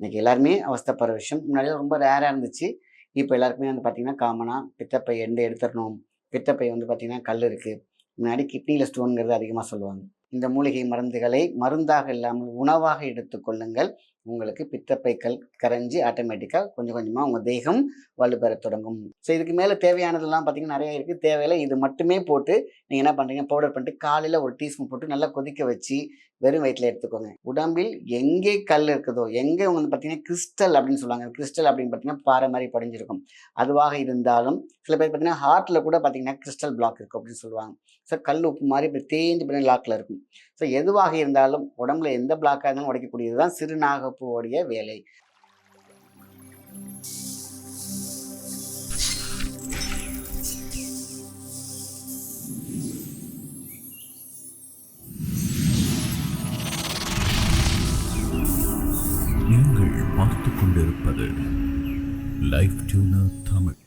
இன்னைக்கு எல்லாருமே அவஸ்தைப்படுற விஷயம். முன்னாடிலாம் ரொம்ப ரேரா இருந்துச்சு. இப்ப எல்லாருக்குமே வந்து பார்த்தீங்கன்னா, காமனா பித்தப்பை எடுத்துறணும். பித்தப்பை வந்து பார்த்தீங்கன்னா, கல் இருக்கு. முன்னாடி கிட்னில ஸ்டோன்ங்கிறது அதிகமா சொல்லுவாங்க. இந்த மூலிகை மருந்துகளை மருந்தாக இல்லாமல் உணவாக எடுத்துக்கொள்ளுங்கள். உங்களுக்கு பித்தப்பை கல் கரைஞ்சு ஆட்டோமேட்டிக்கா கொஞ்சம் கொஞ்சமா உங்க தேகம் வலுப்பெறத் தொடங்கும். இதுக்கு மேல தேவையானதெல்லாம் பார்த்தீங்கன்னா, நெறைய இருக்கு. தேவையில்ல. இது மட்டுமே போட்டு நீங்க என்ன பண்றீங்க, பவுடர் பண்ணிட்டு காலையில 1 டீஸ்பூன் போட்டு நல்லா கொதிக்க வச்சு வெறும் வயித்துல எடுத்துக்கோங்க. உடம்பில் எங்கே கல் இருக்குதோ, எங்கே வந்து பார்த்தீங்கன்னா, கிறிஸ்டல் அப்படின்னு சொல்லுவாங்க. கிறிஸ்டல் அப்படின்னு பார்த்தீங்கன்னா, பாறை மாரி படிஞ்சிருக்கும். அதுவாக இருந்தாலும் சில பேர் பார்த்தீங்கன்னா, ஹார்ட்ல கூட பார்த்தீங்கன்னா, கிறிஸ்டல் பிளாக் இருக்கும் அப்படின்னு சொல்லுவாங்க. கல் உப்பு மாரி இப்படி தேய்ந்து போய் லாக்ல இருக்கும். எதுவாக இருந்தாலும் உடம்புல எந்த பிளாக்கா இருந்தாலும் உடைக்கக்கூடியது தான் சிறுநாகப்பூவுடைய வேலை. நீங்கள் பார்த்துக் கொண்டிருப்பது life tuner Tamil.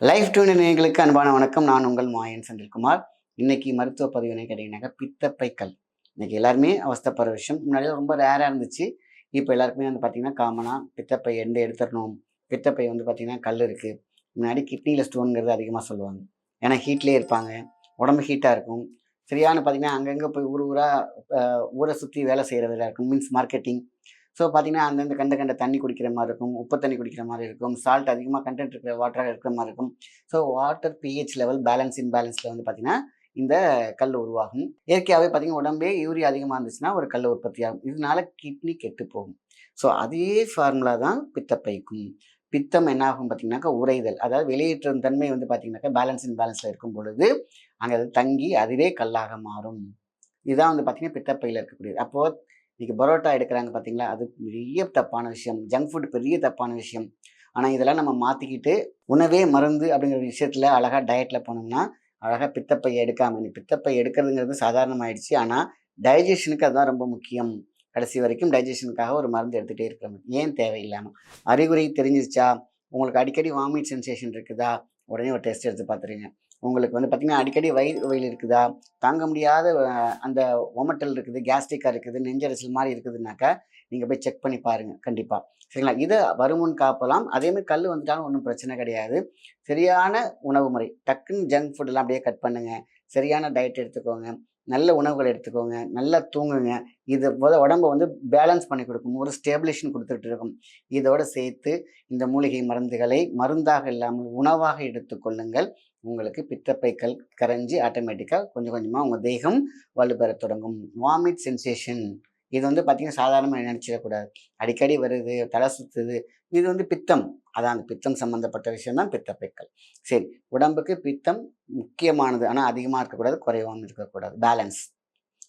Life tuner நேயர்களுக்கு அன்பான வணக்கம். நான் உங்கள் மாயன் செந்தில்குமார். இன்னைக்கு மருத்துவ பதிவு என்ன கேட்டீங்கன்னாக்கா, பித்தப்பை கல். இன்னைக்கு எல்லாருமே அவஸ்தைப்படுற விஷயம். முன்னாடிலாம் ரொம்ப ரேரா இருந்துச்சு. இப்போ எல்லாருக்குமே வந்து பார்த்தீங்கன்னா, காமனா பித்தப்பை எடுத்துறணும். பித்தப்பை வந்து பார்த்தீங்கன்னா, கல் இருக்கு. முன்னாடி கிட்னில ஸ்டோன்ங்கிறது அதிகமா சொல்லுவாங்க. ஏன்னா ஹீட்லயே இருப்பாங்க. உடம்பு ஹீட்டா இருக்கும். சரியான பார்த்தீங்கன்னா, அங்கங்க போய் ஊர் ஊரா அ ஊர சுத்தி வேலை செய்ற வேலையா இருக்கும். Means marketing. பார்த்தீங்கன்னா, அந்தந்த கண்ட கண்ட தண்ணி குடிக்கிற மாரி இருக்கும். உப்பு தண்ணி குடிக்கிற மாரி இருக்கும். சால்ட் அதிகமா கன்டென்ட் இருக்கிற வாட்டரா இருக்கிற மாரி இருக்கும். வாட்டர் பிஹெச் லெவல் பேலன்ஸ் இம்பேலன்ஸ்ல வந்து பார்த்தீங்கன்னா, இந்த கல் உருவாகும். இயற்கையாவே பார்த்தீங்கன்னா, உடம்பே யூரியா அதிகமா இருந்துச்சுன்னா, ஒரு கல் உற்பத்தியாகும். இதனால கிட்னி கெட்டுப் போகும். அதே ஃபார்முலா தான் பித்தப்பைக்கும். பித்தம் என்ன ஆகும் பார்த்தீங்கன்னாக்கா, உறைதல். அதாவது வெளியேற்றும் தன்மை வந்து பார்த்தீங்கன்னாக்கா, பேலன்ஸ் இம்பேலன்ஸ்ல இருக்கும் பொழுது, அங்க அது தங்கி அதுவே கல்லாக மாறும். இதுதான் வந்து பார்த்தீங்கன்னா, பித்தப்பையில இருக்கக்கூடியது. அப்போ இன்னைக்கு பரோட்டா எடுக்குறாங்க பார்த்தீங்களா? அது பெரிய தப்பான விஷயம். ஜங்க் ஃபுட் பெரிய தப்பான விஷயம். ஆனா, இதெல்லாம் நம்ம மாத்திக்கிட்டு, உணவே மருந்து அப்படிங்கிற விஷயத்துல அழகா டயட்ல போனோம்னா, அழகா பித்தப்பைய எடுக்காம பித்தப்பை எடுக்கிறதுங்கிறது சாதாரணமாயிடுச்சு. ஆனா, டைஜஷனுக்கு அதுதான் ரொம்ப முக்கியம். கடைசி வரைக்கும் டைஜஷனுக்காக ஒரு மருந்து எடுத்துட்டே இருக்கிறோம். ஏன் தேவையில்லாம? அறிகுறி தெரிஞ்சிருச்சா? உங்களுக்கு அடிக்கடி வாமிட் சென்சேஷன் இருக்குதா? உடனே ஒரு டெஸ்ட் எடுத்து பார்த்துருங்க. உங்களுக்கு வந்து பார்த்தீங்கன்னா, அடிக்கடி வயிறு வலி இருக்குதா? தாங்க முடியாத அந்த ஒமட்டல் இருக்குது, கேஸ்ட்ரிக்கா இருக்குது, நெஞ்செரிச்சல் மாரி இருக்குதுன்னாக்கா, நீங்க போய் செக் பண்ணி பாருங்க கண்டிப்பா. சரிங்களா? இத வருமுன் காப்பலாம். அதேமாரி கல்லு வந்துட்டாலும் ஒண்ணும் பிரச்சனை கிடையாது. சரியான உணவு முறை. டக்குன்னு ஜங்க் ஃபுட்லாம் அப்படியே கட் பண்ணுங்க. சரியான டயட் எடுத்துக்கோங்க. நல்ல உணவுகள் எடுத்துக்கோங்க. நல்லா தூங்குங்க. இது உடம்ப வந்து பேலன்ஸ் பண்ணி குடுக்கும். ஒரு ஸ்டேபிலேஷன் குடுத்துட்டு இருக்கும். இதோட சேர்த்து இந்த மூலிகை மருந்துகளை மருந்தாக இல்லாமல் உணவாக எடுத்துக்கொள்ளுங்கள். உங்களுக்கு பித்தப்பை கல் கரைஞ்சு ஆட்டோமேட்டிக்கா கொஞ்சம் கொஞ்சமா உங்க தேகம் வலுப்பெறத் தொடங்கும். வாமிட் சென்சேஷன் இது வந்து பார்த்தீங்கன்னா, சாதாரணமா நினைச்சிடக்கூடாது. அடிக்கடி வருது, தலை சுத்துது. இது வந்து பித்தம். அதான் அந்த பித்தம் சம்மந்தப்பட்ட விஷயம் தான் பித்தப்பை கல். சரி, உடம்புக்கு பித்தம் முக்கியமானது. ஆனா அதிகமா இருக்கக்கூடாது, குறைவாவும் இருக்கக்கூடாது. பேலன்ஸ்.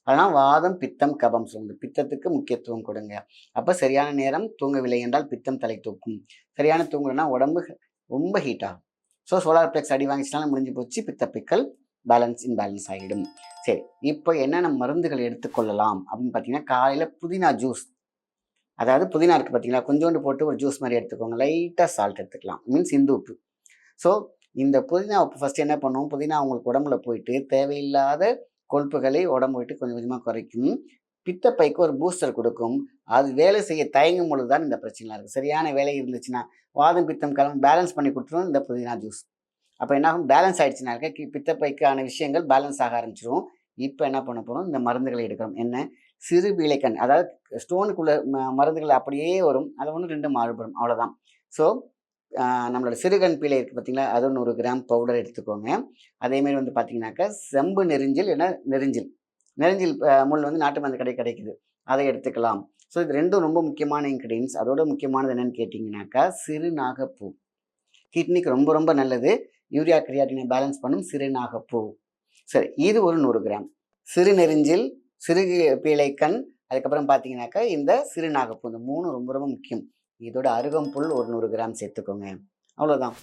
அதனால் வாதம், பித்தம், கபம் சொல்லுது. பித்தத்துக்கு முக்கியத்துவம் கொடுங்க. அப்ப சரியான நேரம் தூங்கவில்லை என்றால் பித்தம் தலை தூக்கும். சரியான தூங்கலன்னா உடம்பு ரொம்ப ஹீட் ஆகும். சோலார் பிளெக்ஸ் அடி வாங்கிச்சுனாலும் முடிஞ்சு போச்சு. பித்தப்பைக்கல் பேலன்ஸ் இன்பேலன்ஸ் ஆகிடும். சரி, இப்போ என்னென்ன மருந்துகள் எடுத்துக்கொள்ளலாம் அப்படின்னு பார்த்தீங்கன்னா, காலையில புதினா ஜூஸ். அதாவது புதினா இருக்கு பார்த்தீங்களா? கொஞ்சோண்டு போட்டு ஒரு ஜூஸ் மாரி எடுத்துக்கோங்க. லைட்டா சால்ட் எடுத்துக்கலாம். மீன்ஸ் இந்து உப்பு. ஸோ இந்த புதினா உப்பு ஃபர்ஸ்ட் என்ன பண்ணும்? புதினா உங்களுக்கு உடம்புல போயிட்டு தேவையில்லாத கொழுப்புகளை உடம்பு விட்டு கொஞ்சம் கொஞ்சமா குறைக்கும். பித்தப்பைக்கு ஒரு பூஸ்டர் கொடுக்கும். அது வேலை செய்ய தயங்கும் பொழுது தான் இந்த பிரச்சனைலாம் இருக்கு. சரியான வேலை இருந்துச்சுன்னா, வாதம், பித்தம், கலம் பேலன்ஸ் பண்ணி குடுத்துரும் இந்த புதினா ஜூஸ். அப்ப என்ன ஆகும்? பேலன்ஸ் ஆயிடுச்சுனாக்க பித்தப்பைக்கான விஷயங்கள் பேலன்ஸ் ஆக ஆரம்பிச்சுரும். இப்ப என்ன பண்ண போறோம்? இந்த மருந்துகளை எடுக்கிறோம். என்ன? சிறுபீழைக்கண். அதாவது ஸ்டோனுக்குள்ள மருந்துகள் அப்படியே வரும். அது 1, 2 மாறுபடும். அவ்வளோதான். ஸோ நம்மளோட சிறுகண் பீளை இருக்கு பார்த்தீங்களா? அது 100 கிராம் பவுடர் எடுத்துக்கோங்க. அதேமாரி வந்து பார்த்தீங்கன்னாக்கா, செம்பு நெரிஞ்சில் இல்லன்னா நெரிஞ்சில். நெரிஞ்சில் முள் வந்து நாட்டு மருந்து கிடைக்குது. அதை எடுத்துக்கலாம். இது 2ம் ரொம்ப முக்கியமான இன்கிரீடியன்ட்ஸ். அதோட முக்கியமானது என்னன்னு கேட்டீங்கன்னாக்கா, சிறுநாகப்பூ. கிட்னிக்கு ரொம்ப ரொம்ப நல்லது. யூரியா, கிரியாட்டினை பேலன்ஸ் பண்ணும் சிறுநாகப்பூ. சரி, இது ஒரு 100 கிராம். சிறுநெரிஞ்சில், சிறுகு பீழைக்கண், அதுக்கப்புறம் பார்த்தீங்கன்னாக்கா, இந்த சிறுநாகப்பூ. இந்த 3 ரொம்ப ரொம்ப முக்கியம். இதோட அருகம்புல் ஒரு 100 கிராம் சேர்த்துக்கோங்க. அவ்வளோதான்.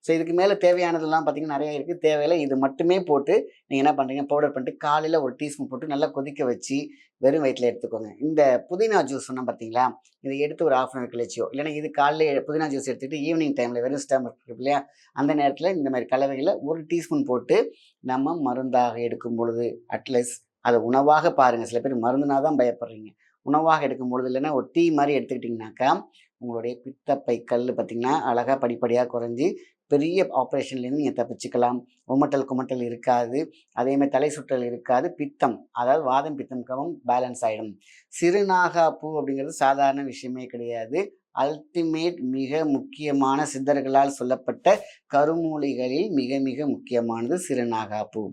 இதுக்கு மேல தேவையானதெல்லாம் பார்த்தீங்கன்னா, நெறைய இருக்கு. தேவையில்ல. இது மட்டுமே போட்டு நீங்க என்ன பண்றீங்க, பவுடர் பண்ணிட்டு காலையில 1 டீஸ்பூன் போட்டு நல்லா கொதிக்க வச்சு வெறும் வயித்துல எடுத்துக்கோங்க. இந்த புதினா ஜூஸ் சொன்னேன் பார்த்தீங்களா? இத எடுத்து ஒரு 1/2 அன் ஹவர் கழிச்சோ, இல்லன்னா இது காலையில புதினா ஜூஸ் எடுத்துட்டு ஈவினிங் டைம்ல வெறும் ஸ்டமக் இருக்கு இல்லையா? அந்த நேரத்துல இந்த மாரி கலவைகள 1 டீஸ்பூன் போட்டு நம்ம மருந்தாக எடுக்கும் பொழுது, அட்லீஸ்ட் அத உணவாக பாருங்க. சில பேர் மருந்துனா தான் பயப்படுறீங்க. உணவாக எடுக்கும் பொழுது இல்லன்னா ஒரு டீ மாரி எடுத்துக்கிட்டீங்கன்னாக்கா, உங்களுடைய பித்தப்பை கல் பார்த்தீங்கன்னா அழகாக படிப்படியாக குறைஞ்சி பெரிய ஆப்ரேஷன்லேருந்து நீங்கள் தப்பிச்சுக்கலாம். குமட்டல் இருக்காது. அதேமாதிரி தலை சுற்றல் இருக்காது. பித்தம், அதாவது வாதம் பித்தம் கவம் பேலன்ஸ் ஆகிடும். சிறுநாகாப்பூ அப்படிங்கிறது சாதாரண விஷயமே கிடையாது. அல்டிமேட் மிக முக்கியமான சித்தர்களால் சொல்லப்பட்ட கருமூலிகளில் மிக மிக முக்கியமானது சிறுநாகாப்பூ.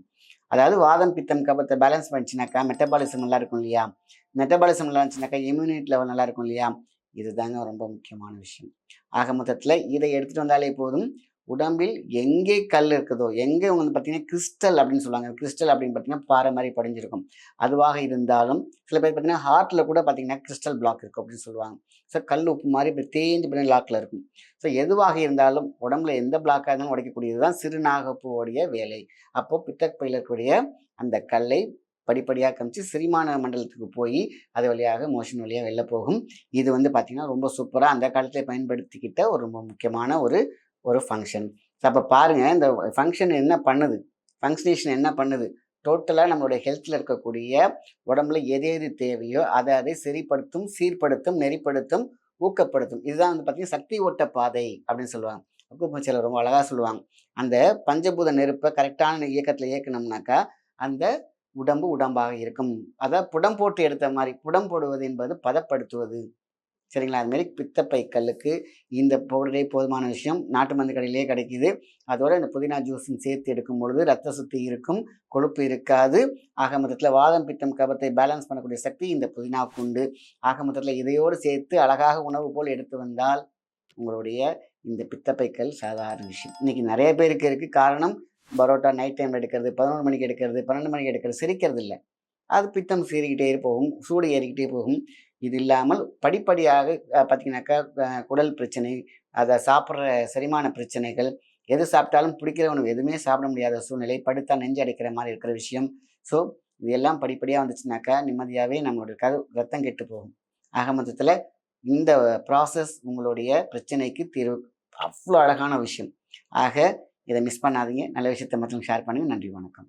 அதாவது வாதம் பித்தம் கபத்தை பேலன்ஸ் பண்ணிச்சுனாக்கா மெட்டபாலிசம் நல்லா இருக்கும் இல்லையா? மெட்டபாலிசம் நல்லா இருந்துச்சுனாக்கா இம்யூனிட்டி லெவல் நல்லா இருக்கும் இல்லையா? இதுதாங்க ரொம்ப முக்கியமான விஷயம். ஆக மொத்தத்தில் இதை எடுத்துகிட்டு வந்தாலே போதும். உடம்பில் எங்கே கல் இருக்குதோ, எங்கே வந்து பார்த்தீங்கன்னா கிறிஸ்டல் அப்படின்னு சொல்லுவாங்க. கிறிஸ்டல் அப்படின்னு பார்த்தீங்கன்னா பாறை மாதிரி படிஞ்சிருக்கும். அதுவாக இருந்தாலும் சில பேர் பார்த்தீங்கன்னா ஹார்ட்டில் கூட பார்த்தீங்கன்னா கிறிஸ்டல் பிளாக் இருக்கும் அப்படின்னு சொல்லுவாங்க. ஸோ கல் உப்பு மாதிரி இப்போ தேஞ்சு பண்ணி லாக்கில் இருக்கும். ஸோ எதுவாக இருந்தாலும் உடம்புல எந்த பிளாக்காக இருந்தாலும் உடைக்கக்கூடியது தான் சிறுநாகப்பூவுடைய வேலை. அப்போது பித்தப்பையில் இருக்கக்கூடிய அந்த கல்லை படிப்படியாக காமிச்சு செரிமான மண்டலத்துக்கு போய் அது வழியாக மோஷன் வழியாக வெளில போகும். இது வந்து பார்த்திங்கன்னா ரொம்ப சூப்பராக அந்த காலத்தில் பயன்படுத்திக்கிட்ட ஒரு ரொம்ப முக்கியமான ஒரு ஃபங்க்ஷன். ஸோ அப்போ பாருங்கள் இந்த ஃபங்க்ஷன் என்ன பண்ணுது, ஃபங்க்ஷனேஷன் என்ன பண்ணுது, டோட்டலாக நம்மளுடைய ஹெல்த்தில் இருக்கக்கூடிய உடம்புல எது எது தேவையோ அதை சரிப்படுத்தும், சீர்படுத்தும், நெறிப்படுத்தும், ஊக்கப்படுத்தும். இதுதான் வந்து பார்த்திங்கன்னா சக்தி ஓட்ட பாதை அப்படின்னு சொல்லுவாங்க. அக்குபஞ்சர்ல ரொம்ப அழகாக சொல்லுவாங்க. அந்த பஞ்சபூத நெருப்பை கரெக்டான இயக்கத்தில் இயக்கணும்னாக்கா அந்த உடம்பு உடம்பாக இருக்கும். அதாவது புடம் போட்டு எடுத்த மாதிரி. புடம் போடுவது என்பது பதப்படுத்துவது. சரிங்களா? அதுமாரி பித்தப்பை கல்லுக்கு இந்த பவுடரே போதுமான விஷயம். நாட்டு மருந்து கடையிலேயே கிடைக்கிது. அதோட இந்த புதினா ஜூஸும் சேர்த்து எடுக்கும் பொழுது ரத்த சுத்தி இருக்கும், கொழுப்பு இருக்காது. ஆக மொத்தத்தில் வாதம் பித்தம் கபத்தை பேலன்ஸ் பண்ணக்கூடிய சக்தி இந்த புதினாவுக்கு உண்டு. ஆக மொத்தத்தில் இதையோடு சேர்த்து அழகாக உணவு போல் எடுத்து வந்தால் உங்களுடைய இந்த பித்தப்பை கல் சாதாரண விஷயம். இன்னைக்கு நிறைய பேருக்கு இருக்குது. காரணம் பரோட்டா நைட் டைமில் எடுக்கிறது, 11 மணிக்கு எடுக்கிறது, 12 மணிக்கு எடுக்கிறது, செரிக்கிறது இல்லை. அது பித்தம் சீறிக்கிட்டே போகும், சூடு ஏறிக்கிட்டே போகும். இது இல்லாமல் படிப்படியாக பார்த்தீங்கன்னாக்கா குடல் பிரச்சனை, அதை சாப்பிட்ற செரிமான பிரச்சனைகள், எது சாப்பிட்டாலும் பிடிக்கிற உணவு எதுவுமே சாப்பிட முடியாத சூழ்நிலை, படுத்தா நெஞ்சு அடைக்கிற மாதிரி இருக்கிற விஷயம். ஸோ இது எல்லாம் படிப்படியாக வந்துச்சுனாக்கா நிம்மதியாகவே நம்மளுடைய ரத்தம் கெட்டு போகும். ஆக மொத்தத்தில் இந்த ப்ராசஸ் உங்களுடைய பிரச்சனைக்கு தீர்வு. அவ்வளோ அழகான விஷயம். ஆக இதை மிஸ் பண்ணாதீங்க. நல்ல விஷயத்தை மட்டும் ஷேர் பண்ணுங்கள். நன்றி, வணக்கம்.